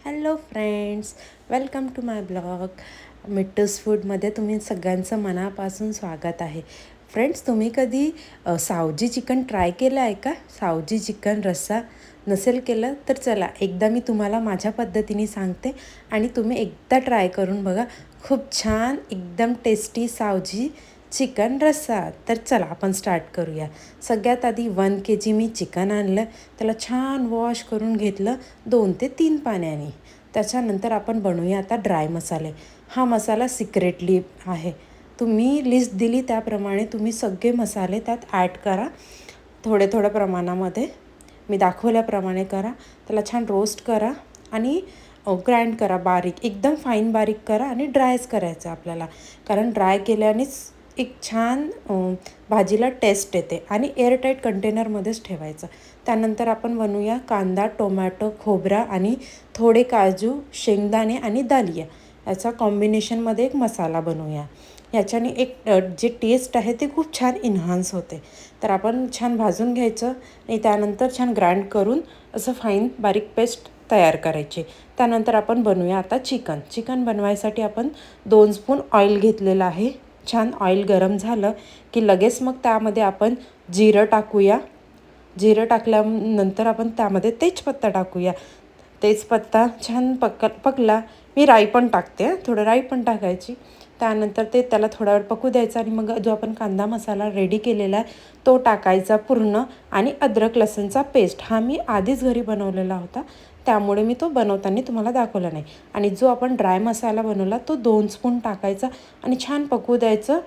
Hello friends, welcome to my blog. मिट्टूस फूडमध्ये तुम्ही सगळ्यांचं मनापासून स्वागत आहे. फ्रेंड्स, तुम्ही कधी सावजी चिकन ट्राय केलं आहे का? सावजी चिकन रस्सा नसेल केलं तर चला एकदा मी तुम्हाला माझ्या पद्धतीने सांगते आणि तुम्ही एकदा ट्राय करून बघा. खूप छान एकदम टेस्टी सावजी चिकन रस्सा. तर चला आपण स्टार्ट करूया. सगळ्यात आधी 1 kg मी चिकन आणलं, त्याला छान वॉश करून घेतलं 2 ते 3 पाण्याने. त्याच्यानंतर आपण बनवूया आता ड्राय मसाले. हा मसाला सिक्रेटली आहे, तुम्ही लिस्ट दिली त्याप्रमाणे तुम्ही सगळे मसाले त्यात ॲड करा. थोड्या थोड्या प्रमाणामध्ये मी दाखवल्याप्रमाणे करा. त्याला छान रोस्ट करा आणि ग्राइंड करा, बारीक एकदम फाईन बारीक करा आणि ड्रायच करायचं आपल्याला, कारण ड्राय केल्यानेच एक छान भाजीला टेस्ट येते. आणि एअरटाईट कंटेनरमध्येच ठेवायचं. त्यानंतर आपण बनवूया कांदा, टोमॅटो, खोबरा आणि थोडे काजू, शेंगदाणे आणि दालिया याचा कॉम्बिनेशनमध्ये एक मसाला बनवूया. याच्याने एक जे टेस्ट आहे ते खूप छान इन्हान्स होते. तर आपण छान भाजून घ्यायचं आणि त्यानंतर छान ग्राइंड करून असं फाईन बारीक पेस्ट तयार करायची. त्यानंतर आपण बनवूया आता चिकन बनवायसाठी आपण 2 स्पून ऑइल घेतलेलं आहे. छान ऑइल गरम झालं की लगेच मग त्यामध्ये आपण जिरं टाकूया. जिरं टाकल्यानंतर आपण त्यामध्ये तेजपत्ता टाकूया. तेजपत्ता छान पकला. मी राई पण टाकते, थोडं राई पण टाकायची. त्यानंतर त्याला थोडा वेळ पकू द्यायचा आणि मग जो आपण कांदा मसाला रेडी केलेला आहे तो टाकायचा पूर्ण. आणि अद्रक लसूणचा पेस्ट हा मी आधीच घरी बनवलेला होता, त्यामुळे मी तो बनवताना तुम्हाला दाखवला नाही. आणि जो आपण ड्राय मसाला बनवला तो 2 स्पून टाकायचा आणि छान पकू द्यायचं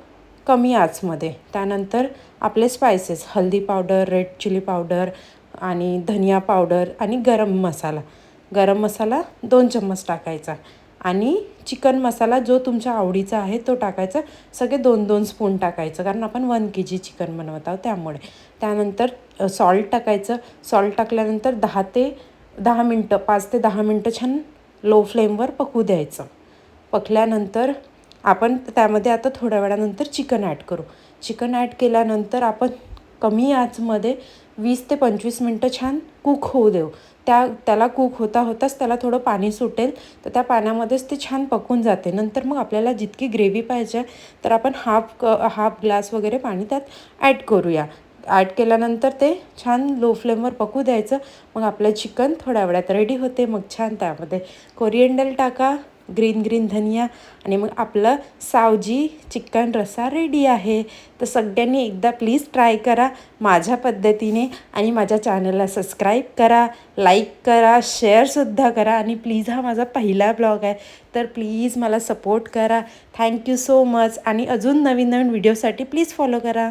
कमी आचमध्ये. त्यानंतर आपले स्पायसेस, हल्दी पावडर, रेड चिली पावडर आणि धनिया पावडर आणि गरम मसाला 2 चम्मच टाकायचा. आणि चिकन मसाला जो तुमच्या आवडीचा आहे तो टाकायचा. सगळे 2-2 स्पून टाकायचं, कारण आपण 1 kg चिकन बनवत आहोत त्यामुळे. त्यानंतर सॉल्ट टाकायचं. सॉल्ट टाकल्यानंतर 5 ते 10 मिनटं छान लो फ्लेमवर पकू द्यायचं. पकल्यानंतर आपण त्यामध्ये आता थोड्या वेळानंतर चिकन ॲड करू. चिकन ॲड केल्यानंतर आपण कमी आचमध्ये 20 ते 25 मिनटं छान कुक होऊ देऊ. त्याला कुक होताच त्याला थोडं पाणी सुटेल, तर त्या पाण्यामध्येच ते छान पकून जाते. नंतर मग आपल्याला जितकी ग्रेव्ही पाहिजे तर आपण हाफ ग्लास वगैरे पाणी त्यात ॲड करूया. ॲड केल्यानंतर ते छान लो फ्लेमवर पकू द्यायचं. मग आपलं चिकन थोड्या वेळात रेडी होते. मग छान त्यामध्ये कोरिएंडर टाका, ग्रीन धनिया आणि मग आपलं सावजी चिकन रस्सा रेडी आहे. तर सगळ्यांनी एकदा प्लीज ट्राय करा माझ्या पद्धतीने आणि माझ्या चॅनलला सबस्क्राईब करा, लाईक करा, शेअरसुद्धा करा. आणि प्लीज हा माझा पहिला ब्लॉग आहे, तर प्लीज मला सपोर्ट करा. Thank you so much. आणि अजून नवीन व्हिडिओसाठी प्लीज फॉलो करा.